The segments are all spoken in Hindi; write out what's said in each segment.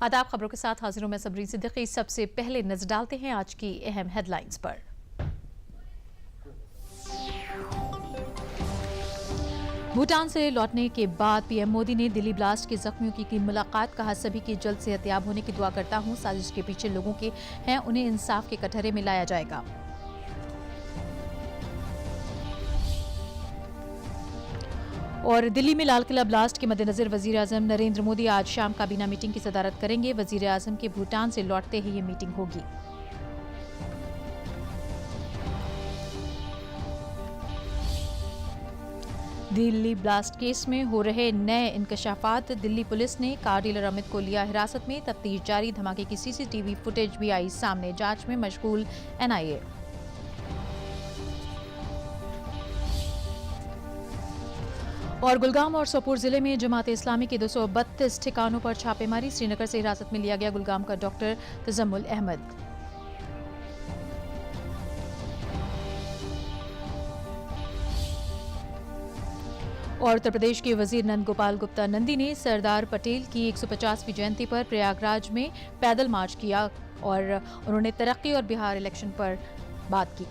आदाब, खबरों के साथ हाजिर हूं मैं सबरीन सिद्दीकी। सबसे पहले नजर डालते हैं आज की अहम हेडलाइंस पर। भूटान से लौटने के बाद पीएम मोदी ने दिल्ली ब्लास्ट के जख्मियों की मुलाकात। कहा, सभी की जल्द सेहतयाब होने की दुआ करता हूं। साजिश के पीछे लोगों के हैं, उन्हें इंसाफ के कटघरे में लाया जाएगा। और दिल्ली में लाल किला ब्लास्ट के मद्देनजर वजीर आजम नरेंद्र मोदी आज शाम काबीना मीटिंग की सदारत करेंगे। वजीर आजम के भूटान से लौटते ही ये मीटिंग होगी। दिल्ली ब्लास्ट केस में हो रहे नए इंकशाफात। दिल्ली पुलिस ने कार डीलर अमित को लिया हिरासत में। तफ्तीश जारी। धमाके की सीसीटीवी फुटेज भी आई सामने। जांच में मशगूल एनआईए। और गुलगाम और सोपोर जिले में जमात इस्लामी के 232 ठिकानों पर छापेमारी। श्रीनगर से हिरासत में लिया गया गुलगाम का डॉक्टर तजम्मुल अहमद। और उत्तर प्रदेश के वजीर नंद गोपाल गुप्ता नंदी ने सरदार पटेल की 150वीं जयंती पर प्रयागराज में पैदल मार्च किया और उन्होंने तरक्की और बिहार इलेक्शन पर बात की।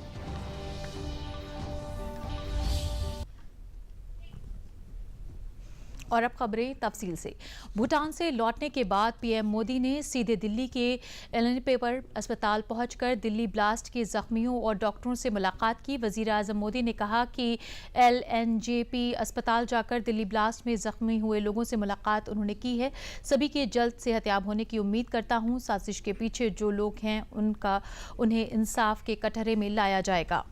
और अब खबरें तफसील से। भूटान से लौटने के बाद पीएम मोदी ने सीधे दिल्ली के एलएन पेपर अस्पताल पहुंचकर दिल्ली ब्लास्ट के जख्मियों और डॉक्टरों से मुलाकात की। वजीर आजम मोदी ने कहा कि एलएनजेपी अस्पताल जाकर दिल्ली ब्लास्ट में जख्मी हुए लोगों से मुलाकात उन्होंने की है। सभी के जल्द सेहतयाब होने की उम्मीद करता हूं। साजिश के पीछे जो लोग हैं उन्हें इंसाफ के कटघरे में लाया जाएगा।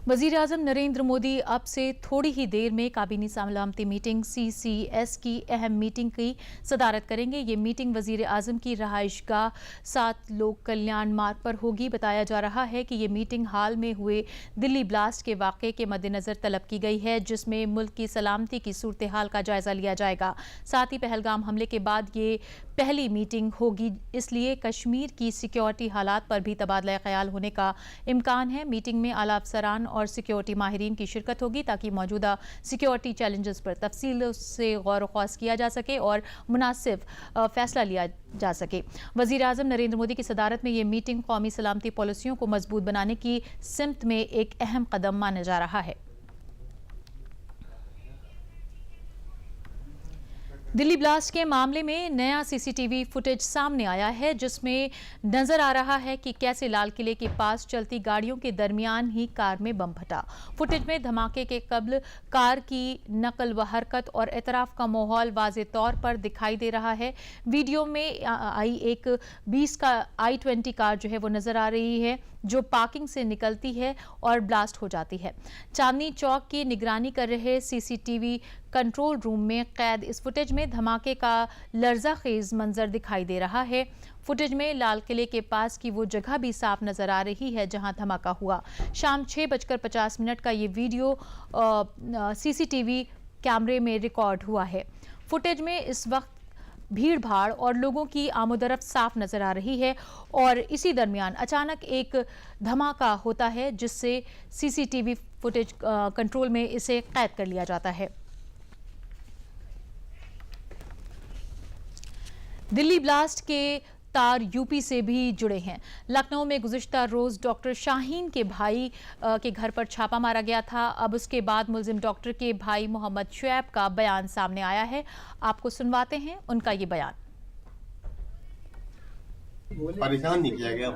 वजीर आजम नरेंद्र मोदी अब से थोड़ी ही देर में काबीनी सलामती मीटिंग CCS की अहम मीटिंग की सदारत करेंगे। ये मीटिंग वजीर आजम की रहायशगाह 7 लोक कल्याण मार्ग पर होगी। बताया जा रहा है कि ये मीटिंग हाल में हुए दिल्ली ब्लास्ट के वाक़े के मद्देनजर तलब की गई है, जिसमें मुल्क की सलामती की सूरत हाल का जायजा लिया जाएगा। साथ ही पहलगाम हमले के बाद ये पहली मीटिंग होगी, इसलिए कश्मीर की सिक्योरिटी हालात पर भी तबादला ख्याल होने का इम्कान है। मीटिंग में आला अफसरान और सिक्योरिटी माहिरीन की शिरकत होगी ताकि मौजूदा सिक्योरिटी चैलेंजेस पर तफसील से गौर ख्वास किया जा सके और मुनासिब फैसला लिया जा सके। वजीर आजम नरेंद्र मोदी की सदारत में ये मीटिंग कौमी सलामती पॉलिसियों को मजबूत बनाने की सिमत में एक अहम कदम माना जा रहा है। दिल्ली ब्लास्ट के मामले में नया सीसीटीवी फुटेज सामने आया है, जिसमें नजर आ रहा है कि कैसे लाल किले के पास चलती गाड़ियों के दरमियान ही कार में बम फटा। फुटेज में धमाके के कब्ल कार की नकल व हरकत और एतराफ का माहौल वाज़े तौर पर दिखाई दे रहा है। वीडियो में आई एक 20 का i20 कार जो है वो नजर आ रही है, जो पार्किंग से निकलती है और ब्लास्ट हो जाती है। चांदनी चौक की निगरानी कर रहे सीसीटीवी कंट्रोल रूम में कैद इस फुटेज में धमाके का लर्जा खेज मंजर दिखाई दे रहा है। फुटेज में लाल किले के पास की वो जगह भी साफ नजर आ रही है जहां धमाका हुआ। शाम 6:50 का ये वीडियो सीसीटीवी कैमरे में रिकॉर्ड हुआ है। फुटेज में इस वक्त भीड़ भाड़ और लोगों की आमोदरफ्त साफ नजर आ रही है और इसी दरमियान अचानक एक धमाका होता है, जिससे सीसीटीवी फुटेज कंट्रोल में इसे कैद कर लिया जाता है। दिल्ली ब्लास्ट के तार यूपी से भी जुड़े हैं। लखनऊ में गुज़िश्ता रोज डॉक्टर शाहीन के भाई के घर पर छापा मारा गया था। अब उसके बाद मुलजिम डॉक्टर के भाई मोहम्मद शुएब का बयान सामने आया है। आपको सुनवाते हैं उनका ये बयान। परेशान नहीं किया गया,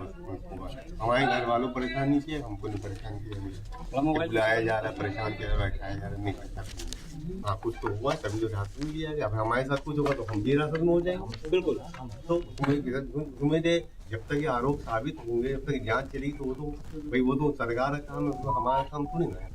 हमारे घर वालों परेशान नहीं किया, हमको नहीं परेशान किया। बुलाया जा रहा है, परेशान किया बैठाया जा रहा है, नहीं परेशान। हाँ, कुछ तो हुआ तभी तो हिरासत में लिया गया। अब हमारे साथ कुछ होगा तो हम भी हिरासत में हो जाएंगे। बिल्कुल। तो तुम्हें दे, जब तक ये आरोप साबित होंगे, जब तक जांच चलेगी तो वो तो सरकार का काम है, हमारा काम थोड़ी ना है।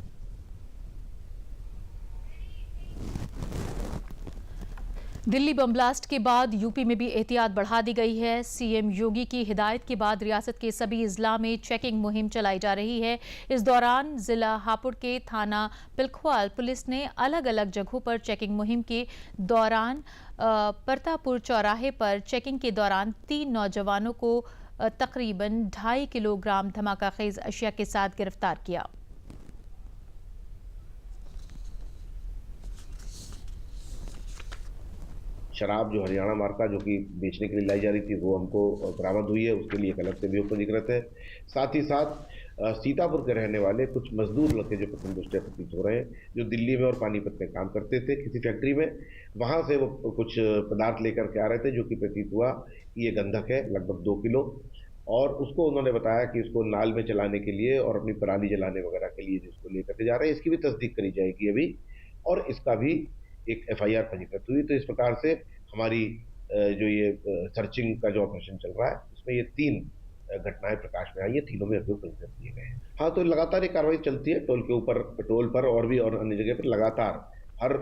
दिल्ली बम ब्लास्ट के बाद यूपी में भी एहतियात बढ़ा दी गई है। सीएम योगी की हिदायत के बाद रियासत के सभी अजला में चेकिंग मुहिम चलाई जा रही है। इस दौरान जिला हापुड़ के थाना पिलखवाल पुलिस ने अलग अलग जगहों पर चेकिंग मुहिम के दौरान परतापुर चौराहे पर चेकिंग के दौरान 3 नौजवानों को तकरीबन 2.5 किलोग्राम धमाका खेज अशिया के साथ गिरफ्तार किया। शराब जो हरियाणा मार्का जो कि बेचने के लिए लाई जा रही थी वो हमको बरामद हुई है, उसके लिए एक अलग से भी उपजिग्रत है। साथ ही साथ सीतापुर के रहने वाले कुछ मजदूर लड़के जो प्रथम दृष्टया प्रतीत हो रहे हैं, जो दिल्ली में और पानीपत में काम करते थे किसी फैक्ट्री में, वहाँ से वो कुछ पदार्थ लेकर के आ रहे थे जो कि प्रतीत हुआ कि ये गंधक है, लगभग 2 किलो, और उसको उन्होंने बताया कि इसको नाल में चलाने के लिए और अपनी पराली जलाने वगैरह के लिए जिसको लेकर के जा रहे हैं, इसकी भी तस्दीक करी जाएगी अभी, और इसका भी एक FIR पंजीकृत हुई। तो इस प्रकार से हमारी जो ये सर्चिंग का जो ऑपरेशन चल रहा है, इसमें ये 3 घटनाएं प्रकाश में आई है, तीनों में अभियोग पंजीकृत किए गए हैं। हाँ, तो लगातार ये कार्रवाई चलती है, टोल के ऊपर, टोल पर और भी और अन्य जगह पर लगातार हर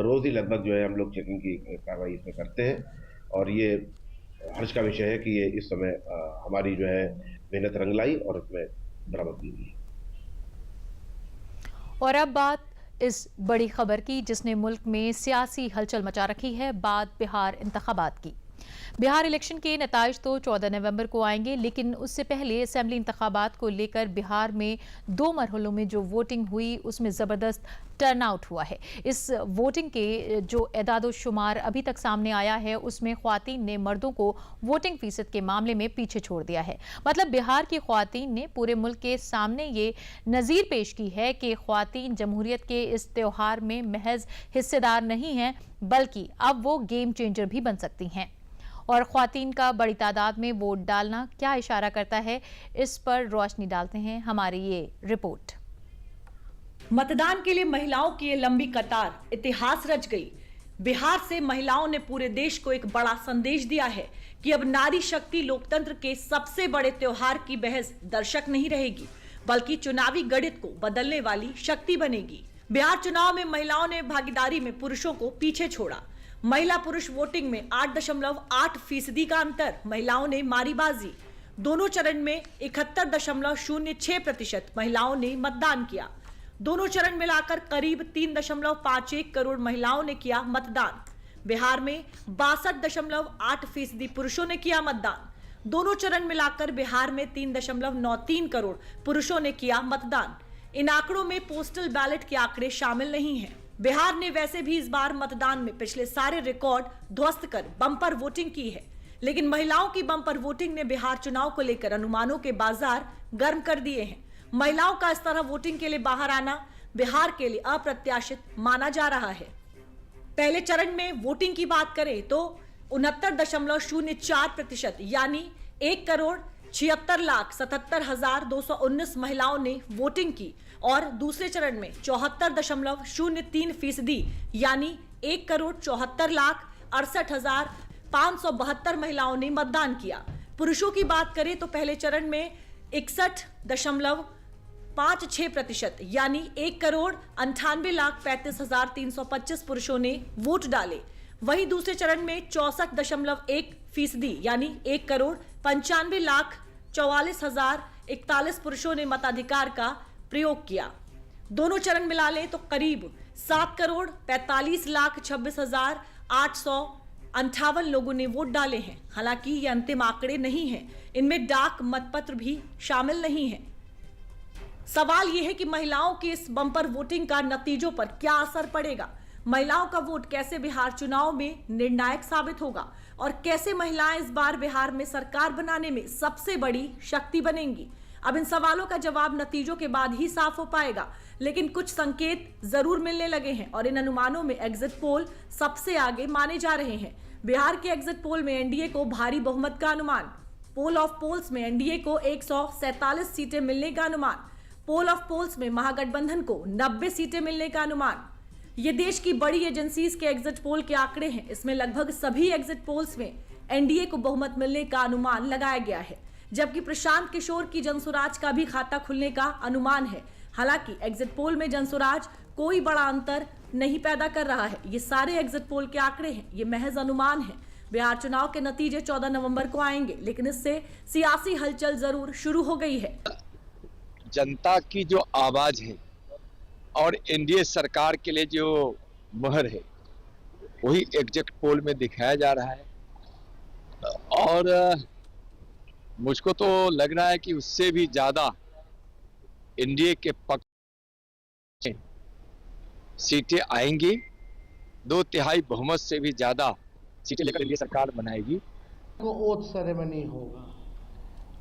रोज ही लगभग जो है हम लोग चेकिंग की कार्रवाई इसमें करते हैं, और ये हर्ष का विषय है कि ये इस समय हमारी जो है मेहनत रंग लाई और इसमें बरामदगी हुई। और अब बात इस बड़ी खबर की जिसने मुल्क में सियासी हलचल मचा रखी है, बात बिहार इंतखाबात की। बिहार इलेक्शन के नताइज तो 14 नवंबर को आएंगे, लेकिन उससे पहले असेंबली इंतखाबात को लेकर बिहार में 2 मरहलों में जो वोटिंग हुई उसमें ज़बरदस्त टर्नआउट हुआ है। इस वोटिंग के जो एदाद शुमार अभी तक सामने आया है उसमें ख्वातीन ने मर्दों को वोटिंग फीसद के मामले में पीछे छोड़ दिया है। मतलब बिहार की ख्वातीन ने पूरे मुल्क के सामने ये नज़ीर पेश की है कि ख्वातीन जमहूरियत के इस त्योहार में महज हिस्सेदार नहीं हैं, बल्कि अब वो गेम चेंजर भी बन सकती हैं। और ख्वातीन का बड़ी तादाद में वोट डालना क्या इशारा करता है, इस पर रोशनी डालते हैं हमारी ये रिपोर्ट। मतदान के लिए महिलाओं की ये लंबी कतार इतिहास रच गई। बिहार से महिलाओं ने पूरे देश को एक बड़ा संदेश दिया है कि अब नारी शक्ति लोकतंत्र के सबसे बड़े त्योहार की बहस दर्शक नहीं रहेगी, बल्कि चुनावी गणित को बदलने वाली शक्ति बनेगी। बिहार चुनाव में महिलाओं ने भागीदारी में पुरुषों को पीछे छोड़ा। महिला पुरुष वोटिंग में 8.8% का अंतर, महिलाओं ने मारी बाजी। दोनों चरण में 71.06% महिलाओं ने मतदान किया। दोनों चरण मिलाकर करीब 3.51 करोड़ महिलाओं ने किया मतदान। बिहार में 62.8% पुरुषों ने किया मतदान। दोनों चरण मिलाकर बिहार में 3.93 करोड़ पुरुषों ने किया मतदान। इन आंकड़ों में पोस्टल बैलेट के आंकड़े शामिल नहीं हैं। बिहार ने वैसे भी इस बार मतदान में पिछले सारे रिकॉर्ड ध्वस्त कर बम्पर वोटिंग की है, लेकिन महिलाओं की बम्पर वोटिंग ने बिहार चुनाव को लेकर अनुमानों के बाजार गर्म कर दिए हैं। महिलाओं का इस तरह वोटिंग के लिए बाहर आना बिहार के लिए अप्रत्याशित माना जा रहा है। पहले चरण में वोटिंग की बात करें तो 69.04% यानी 1,76,77,219 महिलाओं ने वोटिंग की, और दूसरे चरण में 74.03% यानी 1,74,68,572 महिलाओं ने मतदान किया। पुरुषों की बात करें तो पहले चरण में 61.56% यानी 1,98,35,325 पुरुषों ने वोट डाले। वहीं दूसरे चरण में 64.1% यानी 1,95,44,041 पुरुषों ने मताधिकार का प्रयोग किया। दोनों चरण मिला लें तो करीब 7,45,26,858 लोगों ने वोट डाले हैं। हालांकि ये अंतिम आंकड़े नहीं हैं, इनमें डाक मतपत्र भी शामिल नहीं है। सवाल यह है कि महिलाओं की इस बम्पर वोटिंग का नतीजों पर क्या असर पड़ेगा। महिलाओं का वोट कैसे बिहार चुनाव में निर्णायक साबित होगा, और कैसे महिलाएं इस बार बिहार में सरकार बनाने में सबसे बड़ी शक्ति बनेंगी। अब इन सवालों का जवाब नतीजों के बाद ही साफ हो पाएगा, लेकिन कुछ संकेत जरूर मिलने लगे हैं और इन अनुमानों में एग्जिट पोल सबसे आगे माने जा रहे हैं। बिहार के एग्जिट पोल में एनडीए को भारी बहुमत का अनुमान, पोल ऑफ पोल्स में एनडीए को 147 सीटें मिलने का अनुमान, पोल ऑफ पोल्स में महागठबंधन को 90 सीटें मिलने का अनुमान। ये देश की बड़ी एजेंसीज के एग्जिट पोल के आंकड़े हैं। इसमें लगभग सभी एग्जिट पोल्स में एनडीए को बहुमत मिलने का अनुमान लगाया गया है, जबकि प्रशांत किशोर की जनसुराज का भी खाता खुलने का अनुमान है। हालांकि एग्जिट पोल में जनसुराज कोई बड़ा अंतर नहीं पैदा कर रहा है। ये सारे एग्जिट पोल के आंकड़े हैं, ये महज अनुमान है। बिहार चुनाव के नतीजे 14 नवंबर को आएंगे, लेकिन इससे सियासी हलचल जरूर शुरू हो गई है। जनता की जो आवाज है और एनडीए सरकार के लिए जो मुहर है वही एग्जिट पोल में दिखाया जा रहा है, और मुझको तो लग रहा है कि उससे भी ज्यादा एनडीए के पक्ष सीटें आएंगी। 2/3 बहुमत से भी ज्यादा सीटें लेकर एनडीए सरकार बनाएगी। को ओथ सेरेमनी होगा,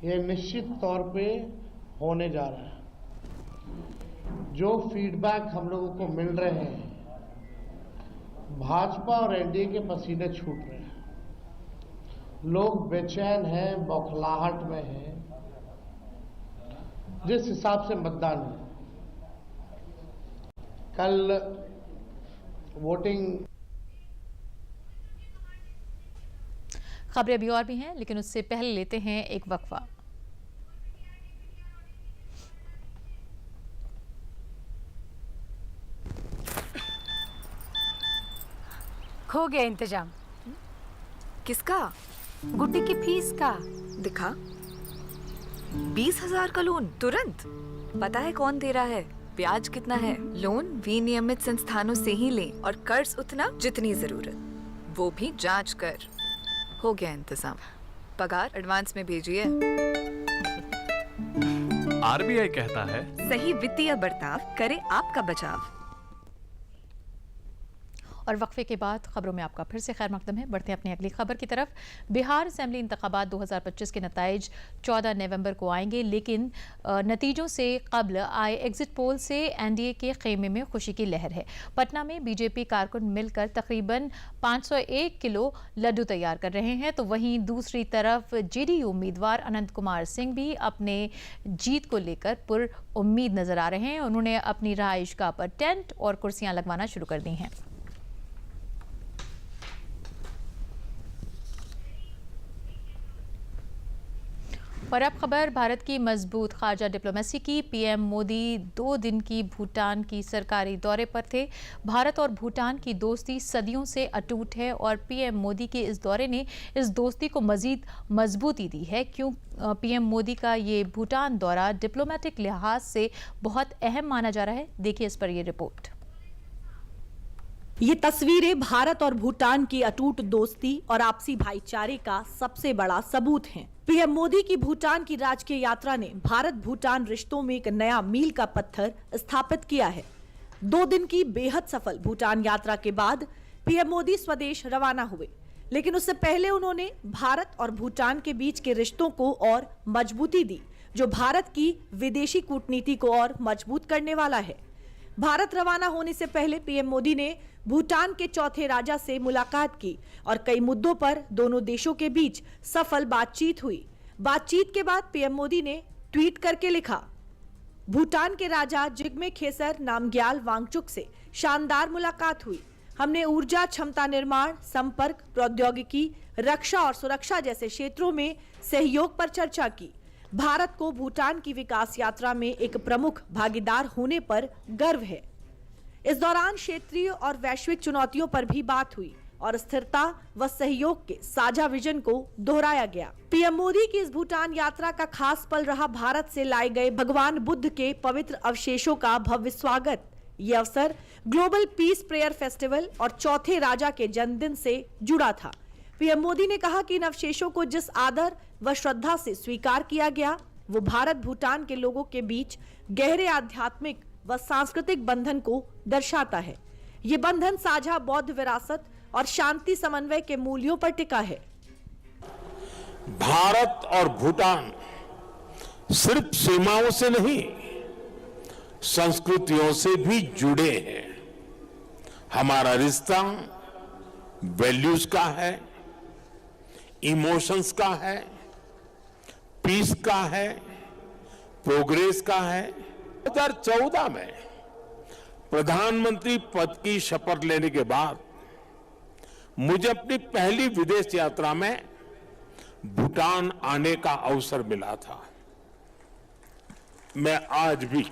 ये निश्चित तौर पे होने जा रहा है। जो फीडबैक हम लोगों को मिल रहे हैं, भाजपा और एनडीए के पसीने छूट रहे हैं, लोग बेचैन हैं, बौखलाहट में हैं। जिस हिसाब से मतदान है, कल वोटिंग। खबरें अभी और भी हैं, लेकिन उससे पहले लेते हैं एक वक्फा। हो गया इंतजाम। किसका? गुड्डी की फीस का। दिखा। 20,000 का लोन तुरंत। पता है कौन दे रहा है, ब्याज कितना है? लोन विनियमित संस्थानों से ही लें और कर्ज उतना जितनी जरूरत, वो भी जांच कर। हो गया इंतजाम। पगार एडवांस में भेजिए। आरबीआई कहता है, सही वित्तीय बर्ताव करे आपका बचाव। और वक्फे के बाद खबरों में आपका फिर से खैर मकदम है। बढ़ते हैं अपनी अगली खबर की तरफ। बिहार असेंबली इंतखाबात 2025 के नताइज 14 नवंबर को आएंगे, लेकिन नतीजों से कबल आए एग्जिट पोल से एनडीए के खेमे में खुशी की लहर है। पटना में बीजेपी कारकुन मिलकर तकरीबन 501 किलो लड्डू तैयार कर रहे हैं, तो वहीं दूसरी तरफ जेडीयू उम्मीदवार अनंत कुमार सिंह भी अपने जीत को लेकर पुर उम्मीद नजर आ रहे हैं। उन्होंने अपनी रहायशगाह पर टेंट और कुर्सियां लगवाना शुरू कर दी हैं। और अब खबर भारत की मजबूत खारजा डिप्लोमेसी की। पीएम मोदी 2 दिन की भूटान की सरकारी दौरे पर थे। भारत और भूटान की दोस्ती सदियों से अटूट है और पीएम मोदी के इस दौरे ने इस दोस्ती को मजीद मजबूती दी है। क्यों पीएम मोदी का ये भूटान दौरा डिप्लोमेटिक लिहाज से बहुत अहम माना जा रहा है, देखिए इस पर यह रिपोर्ट। ये तस्वीरें भारत और भूटान की अटूट दोस्ती और आपसी भाईचारे का सबसे बड़ा सबूत हैं। पीएम मोदी की भूटान की राजकीय यात्रा ने भारत भूटान रिश्तों में एक नया मील का पत्थर स्थापित किया है। 2 दिन की बेहद सफल भूटान यात्रा के बाद पीएम मोदी स्वदेश रवाना हुए, लेकिन उससे पहले उन्होंने भारत और भूटान के बीच के रिश्तों को और मजबूती दी, जो भारत की विदेशी कूटनीति को और मजबूत करने वाला है। भारत रवाना होने से पहले पीएम मोदी ने भूटान के चौथे राजा से मुलाकात की और कई मुद्दों पर दोनों देशों के बीच सफल बातचीत हुई। बातचीत के बाद पीएम मोदी ने ट्वीट करके लिखा, भूटान के राजा जिग्मे खेसर नामग्याल वांगचुक से शानदार मुलाकात हुई। हमने ऊर्जा क्षमता निर्माण, संपर्क, प्रौद्योगिकी, रक्षा और सुरक्षा जैसे क्षेत्रों में सहयोग पर चर्चा की। भारत को भूटान की विकास यात्रा में एक प्रमुख भागीदार होने पर गर्व है। इस दौरान क्षेत्रीय और वैश्विक चुनौतियों पर भी बात हुई और स्थिरता व सहयोग के साझा विजन को दोहराया गया। पीएम मोदी की इस भूटान यात्रा का खास पल रहा भारत से लाए गए भगवान बुद्ध के पवित्र अवशेषों का भव्य स्वागत। ये अवसर ग्लोबल पीस प्रेयर फेस्टिवल और चौथे राजा के जन्मदिन से जुड़ा था। पीएम मोदी ने कहा कि इन अवशेषों को जिस आदर व श्रद्धा से स्वीकार किया गया, वो भारत भूटान के लोगों के बीच गहरे आध्यात्मिक व सांस्कृतिक बंधन को दर्शाता है। ये बंधन साझा बौद्ध विरासत और शांति समन्वय के मूल्यों पर टिका है। भारत और भूटान सिर्फ सीमाओं से नहीं, संस्कृतियों से भी जुड़े हैं। हमारा रिश्ता वैल्यूज का है, इमोशंस का है, पीस का है, प्रोग्रेस का है। 2014 में प्रधानमंत्री पद की शपथ लेने के बाद मुझे अपनी पहली विदेश यात्रा में भूटान आने का अवसर मिला था। मैं आज भी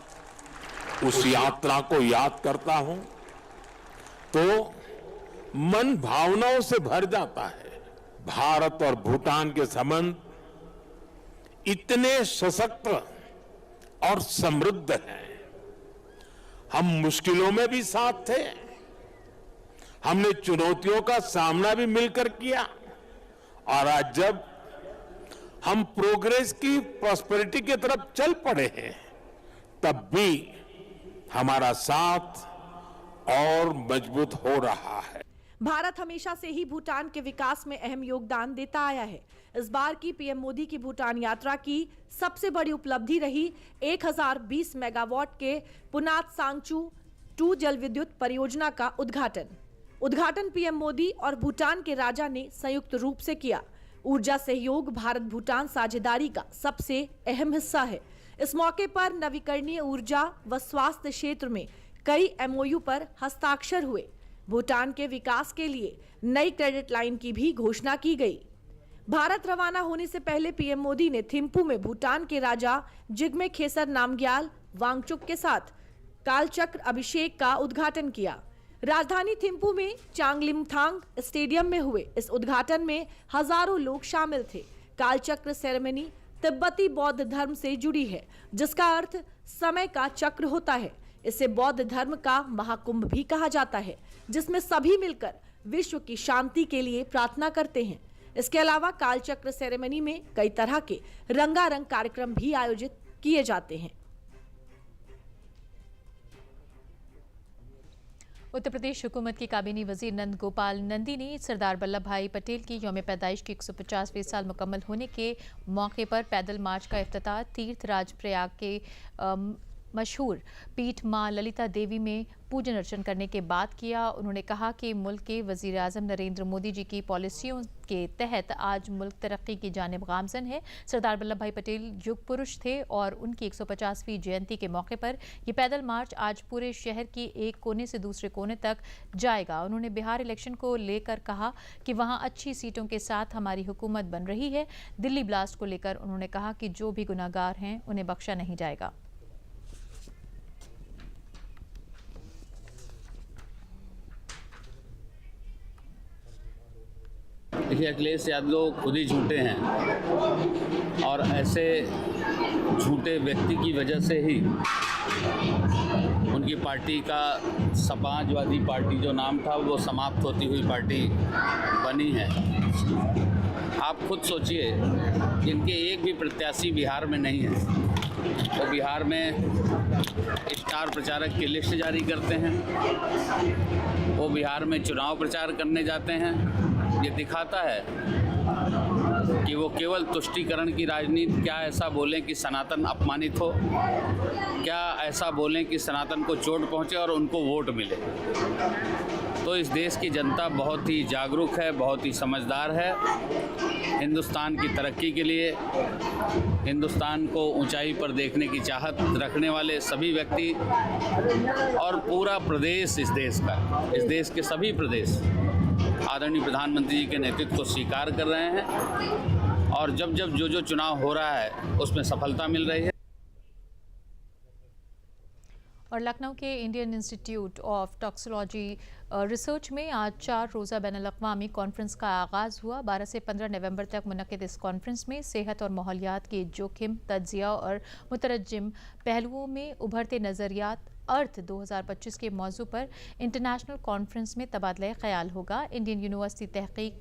उस यात्रा को याद करता हूं तो मन भावनाओं से भर जाता है। भारत और भूटान के संबंध इतने सशक्त और समृद्ध हैं। हम मुश्किलों में भी साथ थे, हमने चुनौतियों का सामना भी मिलकर किया, और आज जब हम प्रोग्रेस की प्रॉस्पेरिटी की तरफ चल पड़े हैं, तब भी हमारा साथ और मजबूत हो रहा है। भारत हमेशा से ही भूटान के विकास में अहम योगदान देता आया है। इस बार की पीएम मोदी की भूटान यात्रा की सबसे बड़ी उपलब्धि रही 1020 मेगावाट के पुनात सांगचू 2 जल विद्युत परियोजना का उद्घाटन पीएम मोदी और भूटान के राजा ने संयुक्त रूप से किया। ऊर्जा सहयोग भारत भूटान साझेदारी का सबसे अहम हिस्सा है। इस मौके पर नवीकरणीय ऊर्जा व स्वास्थ्य क्षेत्र में कई एमओयू पर हस्ताक्षर हुए। भूटान के विकास के लिए नई क्रेडिट लाइन की भी घोषणा की गई। भारत रवाना होने से पहले पीएम मोदी ने थिम्पू में भूटान के राजा जिग्मे खेसर नामग्याल वांगचुक के साथ कालचक्र अभिषेक का उद्घाटन किया। राजधानी थिम्पू में चांगलिमथांग स्टेडियम में हुए इस उद्घाटन में हजारों लोग शामिल थे। कालचक्र सेरेमनी तिब्बती बौद्ध धर्म से जुड़ी है, जिसका अर्थ समय का चक्र होता है। इसे बौद्ध धर्म का महाकुंभ भी कहा जाता है, जिसमें सभी मिलकर विश्व की शांति के लिए प्रार्थना करते हैं। इसके अलावा कालचक्र सेरेमनी में कई तरह के रंगारंग कार्यक्रम भी आयोजित किए जाते हैं। उत्तर प्रदेश हुकूमत की काबीनी वजीर नंद गोपाल नंदी ने सरदार वल्लभ भाई पटेल की यौम पैदाइश की 150वें साल मुकम्मल होने के मौके पर पैदल मार्च का इफ्तिताह तीर्थराज प्रयाग के मशहूर पीठ मां ललिता देवी में पूजन अर्चन करने के बाद किया। उन्होंने कहा कि मुल्क के वजीर आज़म नरेंद्र मोदी जी की पॉलिसियों के तहत आज मुल्क तरक्की की जानिब गामजन है। सरदार वल्लभ भाई पटेल युग पुरुष थे और उनकी 150वीं जयंती के मौके पर ये पैदल मार्च आज पूरे शहर की एक कोने से दूसरे कोने तक जाएगा। उन्होंने बिहार इलेक्शन को लेकर कहा कि वहाँ अच्छी सीटों के साथ हमारी हुकूमत बन रही है। दिल्ली ब्लास्ट को लेकर उन्होंने कहा कि जो भी गुनाहगार हैं उन्हें बख्शा नहीं जाएगा। देखिए, अखिलेश यादव खुद ही झूठे हैं और ऐसे झूठे व्यक्ति की वजह से ही उनकी पार्टी का समाजवादी पार्टी जो नाम था वो समाप्त होती हुई पार्टी बनी है। आप खुद सोचिए, इनके एक भी प्रत्याशी बिहार में नहीं है। तो बिहार में स्टार प्रचारक की लिस्ट जारी करते हैं, वो बिहार में चुनाव प्रचार करने जाते हैं। ये दिखाता है कि वो केवल तुष्टीकरण की राजनीति, क्या ऐसा बोलें कि सनातन अपमानित हो, क्या ऐसा बोलें कि सनातन को चोट पहुंचे और उनको वोट मिले। तो इस देश की जनता बहुत ही जागरूक है, बहुत ही समझदार है। हिंदुस्तान की तरक्की के लिए, हिंदुस्तान को ऊंचाई पर देखने की चाहत रखने वाले सभी व्यक्ति और पूरा प्रदेश, इस देश के सभी प्रदेश आदरणीय प्रधानमंत्री जी के नेतृत्व को स्वीकार कर रहे हैं और जब जो चुनाव हो रहा है उसमें सफलता मिल रही है। और लखनऊ के Indian institute of toxicology research में आज 4 रोज़ा बैनुल-अक़वामी कॉन्फ्रेंस का आगाज़ हुआ। 12 से 15 नवंबर तक मुनक़िद इस कॉन्फ्रेंस में सेहत और माहौलियात के जोखिम, तज्ज़िया और मुतरज्जिम पहलुओं में उभरते नज़रियात अर्थ 2025 के मौजू पर इंटरनेशनल कॉन्फ्रेंस में तबादला ख्याल होगा। इंडियन यूनिवर्सिटी तहकीक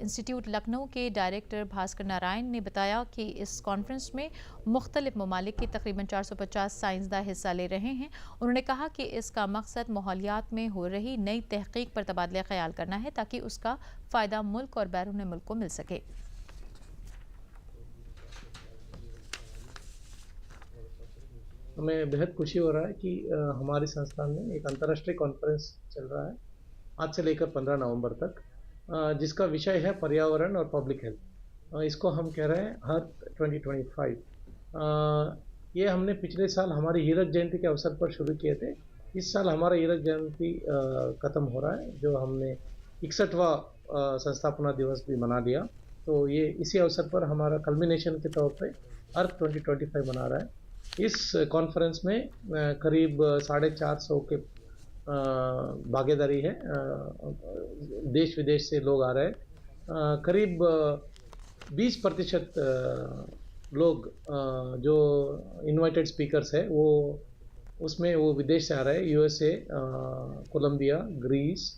इंस्टीट्यूट लखनऊ के डायरेक्टर भास्कर नारायण ने बताया कि इस कॉन्फ्रेंस में मुख्तलिफ ममालिक के तकरीबन 450 साइंसदान हिस्सा ले रहे हैं। उन्होंने कहा कि इसका मकसद माहौलियात में हो रही नई तहकीक पर तबादला ख्याल करना है ताकि उसका फ़ायदा मुल्क और बैरून मुल्क को मिल सके। हमें बेहद खुशी हो रहा है कि हमारी संस्थान में एक अंतर्राष्ट्रीय कॉन्फ्रेंस चल रहा है आज से लेकर 15 नवंबर तक, जिसका विषय है पर्यावरण और पब्लिक हेल्थ। इसको हम कह रहे हैं अर्थ 2025। ये हमने पिछले साल हमारी हीरक जयंती के अवसर पर शुरू किए थे। इस साल हमारा हीरक जयंती ख़त्म हो रहा है, जो हमने 61वां संस्थापना दिवस भी मना लिया। तो ये इसी अवसर पर हमारा कल्मिनेशन के तौर पे अर्थ 2025 मना रहा है। इस कॉन्फ्रेंस में करीब 450 के भागीदारी है। देश विदेश से लोग आ रहे हैं। करीब 20% लोग जो इनवाइटेड स्पीकर्स है वो उसमें वो विदेश से आ रहे हैं। यूएसए, कोलंबिया, ग्रीस,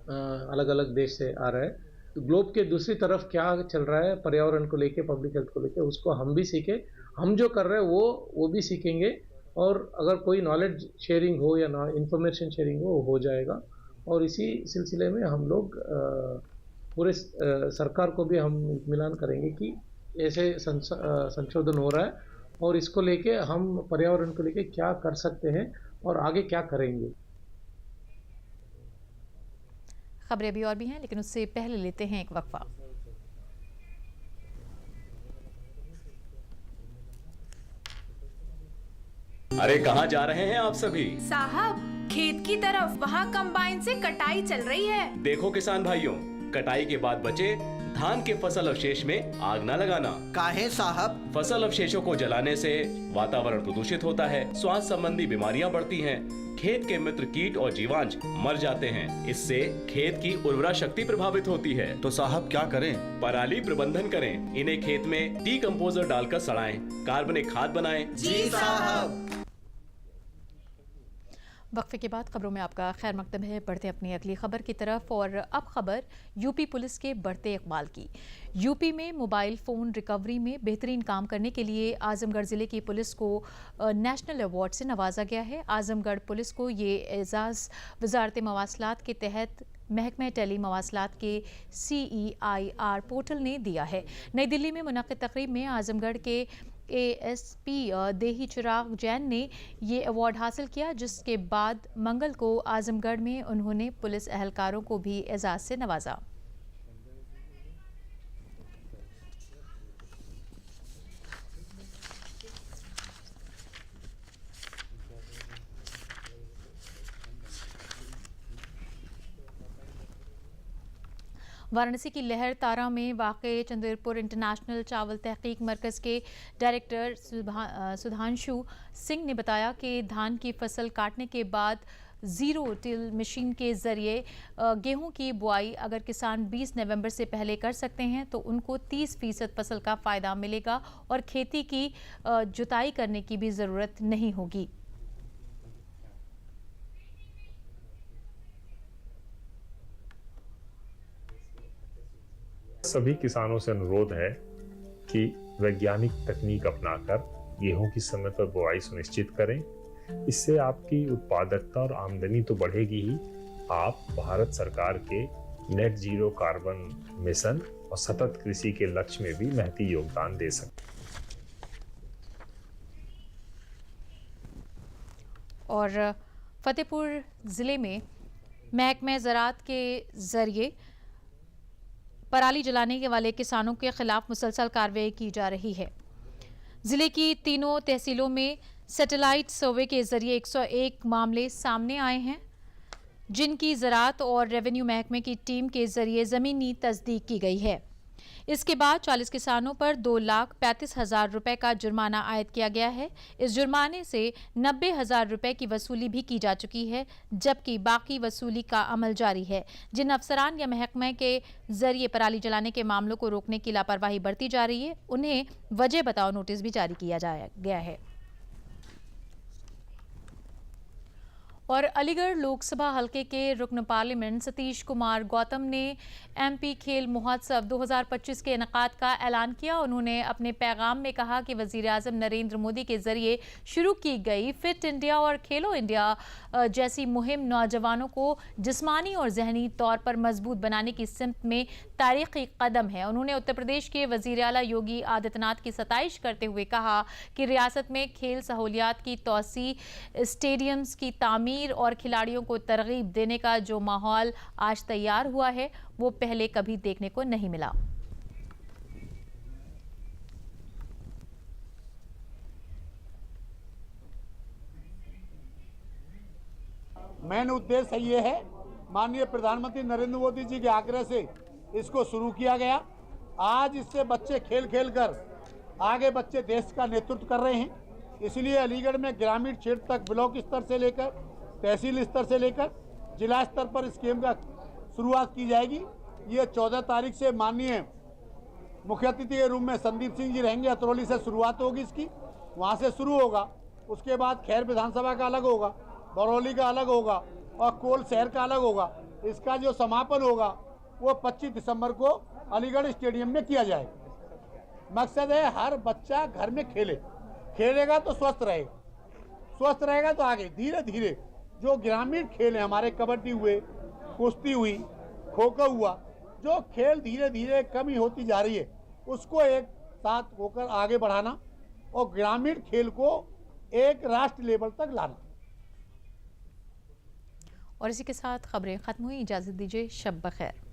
अलग अलग देश से आ रहे हैं। तो ग्लोब के दूसरी तरफ क्या चल रहा है पर्यावरण को लेके, पब्लिक हेल्थ को लेके, उसको हम भी सीखें। हम जो कर रहे हैं वो भी सीखेंगे और अगर कोई नॉलेज शेयरिंग हो या इंफॉर्मेशन शेयरिंग हो जाएगा। और इसी सिलसिले में हम लोग पूरे सरकार को भी हम इत्मीनान करेंगे कि ऐसे संशोधन हो रहा है और इसको लेके हम पर्यावरण को लेके क्या कर सकते हैं और आगे क्या करेंगे। खबरें अभी और भी हैं, लेकिन उससे पहले लेते हैं एक वक्फा। अरे कहाँ जा रहे हैं आप सभी? साहब, खेत की तरफ, वहाँ कंबाइन से कटाई चल रही है। देखो किसान भाइयों, कटाई के बाद बचे धान के फसल अवशेष में आग न लगाना। काहे साहब? फसल अवशेषों को जलाने से वातावरण प्रदूषित होता है, स्वास्थ्य संबंधी बीमारियां बढ़ती हैं, खेत के मित्र कीट और जीवांश मर जाते हैं। इससे खेत की उर्वरा शक्ति प्रभावित होती है। तो साहब क्या करें? पराली प्रबंधन करें, इन्हें खेत में डीकम्पोजर डालकर सड़ाएं, कार्बनिक खाद बनाएं। जी साहब। वक्फे के बाद खबरों में आपका खैर मकदम है। बढ़ते अपनी अगली खबर की तरफ, और अब खबर यूपी पुलिस के बढ़ते इकबाल की। यूपी में मोबाइल फ़ोन रिकवरी में बेहतरीन काम करने के लिए आजमगढ़ ज़िले की पुलिस को नेशनल अवार्ड से नवाजा गया है। आजमगढ़ पुलिस को ये एजाज़ वजारत मवासलात के तहत महकमा टेली मवासलात के CEIR पोर्टल ने दिया है। नई दिल्ली में मुनक़िद तकरीब में आजमगढ़ के ASP देही चिराग जैन ने ये अवार्ड हासिल किया, जिसके बाद मंगल को आजमगढ़ में उन्होंने पुलिस एहलकारों को भी एजाज़ से नवाजा। वाराणसी की लहर तारा में वाक़े चंद्रपुर इंटरनेशनल चावल तहकीक मरकज़ के डायरेक्टर सुधांशु सिंह ने बताया कि धान की फसल काटने के बाद ज़ीरो टिल मशीन के ज़रिए गेहूं की बुआई अगर किसान 20 नवंबर से पहले कर सकते हैं तो उनको 30% फसल का फ़ायदा मिलेगा और खेती की जुताई करने की भी ज़रूरत नहीं होगी। सभी किसानों से अनुरोध है कि वैज्ञानिक तकनीक अपनाकर गेहूं की समय पर बुआई सुनिश्चित करें। इससे आपकी उत्पादकता और आमदनी तो बढ़ेगी ही, आप भारत सरकार के नेट जीरो कार्बन मिशन और सतत कृषि के लक्ष्य में भी महती योगदान दे सकते हैं। और फतेहपुर ज़िले में महकमा ज़राअत के ज़रिए पराली जलाने के वाले किसानों के खिलाफ मुसलसल कार्रवाई की जा रही है। ज़िले की तीनों तहसीलों में सैटेलाइट सर्वे के ज़रिए 101 मामले सामने आए हैं, जिनकी ज़राअत और रेवेन्यू महकमे की टीम के ज़रिए ज़मीनी तस्दीक की गई है। इसके बाद 40 किसानों पर 2,35,000 रुपये का जुर्माना आयद किया गया है। इस जुर्माने से 90,000 रुपये की वसूली भी की जा चुकी है, जबकि बाकी वसूली का अमल जारी है। जिन अफसरान या महकमे के जरिए पराली जलाने के मामलों को रोकने की लापरवाही बरती जा रही है, उन्हें वजह बताओ नोटिस भी जारी किया गया है। और अलीगढ़ लोकसभा हलके के रुकन पार्लियामेंट सतीश कुमार गौतम ने MP खेल महोत्सव 2025 के इनेकाद का ऐलान किया। उन्होंने अपने पैगाम में कहा कि वज़ीर आज़म नरेंद्र मोदी के ज़रिए शुरू की गई फिट इंडिया और खेलो इंडिया जैसी मुहिम नौजवानों को जिस्मानी और जहनी तौर पर मजबूत बनाने की सिमत में तारीख़ी कदम है। उन्होंने उत्तर प्रदेश के वज़ीर आला योगी आदित्यनाथ की सताइश करते हुए कहा कि रियासत में खेल सहूलियात की तोसी, स्टेडियम्स की तामीर और खिलाड़ियों को तरगीब देने का जो माहौल आज तैयार हुआ है, वो पहले कभी देखने को नहीं मिला। मेन उद्देश्य ये है, माननीय प्रधानमंत्री नरेंद्र मोदी जी के आग्रह से इसको शुरू किया गया। आज इससे बच्चे खेल खेल कर आगे बच्चे देश का नेतृत्व कर रहे हैं। इसलिए अलीगढ़ में ग्रामीण क्षेत्र तक ब्लॉक स्तर से लेकर तहसील स्तर से लेकर जिला स्तर पर इस गेम का शुरुआत की जाएगी। ये 14 तारीख से माननीय मुख्य अतिथि के रूप में संदीप सिंह जी रहेंगे। अतरौली से शुरुआत होगी इसकी, वहाँ से शुरू होगा। उसके बाद खैर विधानसभा का अलग होगा, बरौली का अलग होगा और कोल शहर का अलग होगा। इसका जो समापन होगा वो 25 दिसंबर को अलीगढ़ स्टेडियम में किया जाएगा। मकसद है हर बच्चा घर में खेलेगा तो स्वस्थ रहेगा, स्वस्थ रहेगा तो आगे धीरे धीरे जो ग्रामीण खेल हैं हमारे, कबड्डी हुए, कुश्ती हुई, खो खो हुआ, जो खेल धीरे धीरे कमी होती जा रही है, उसको एक साथ होकर आगे बढ़ाना और ग्रामीण खेल को एक राष्ट्र लेवल तक लाना। और इसी के साथ खबरें खत्म हुई। इजाजत दीजिए, शब बखैर।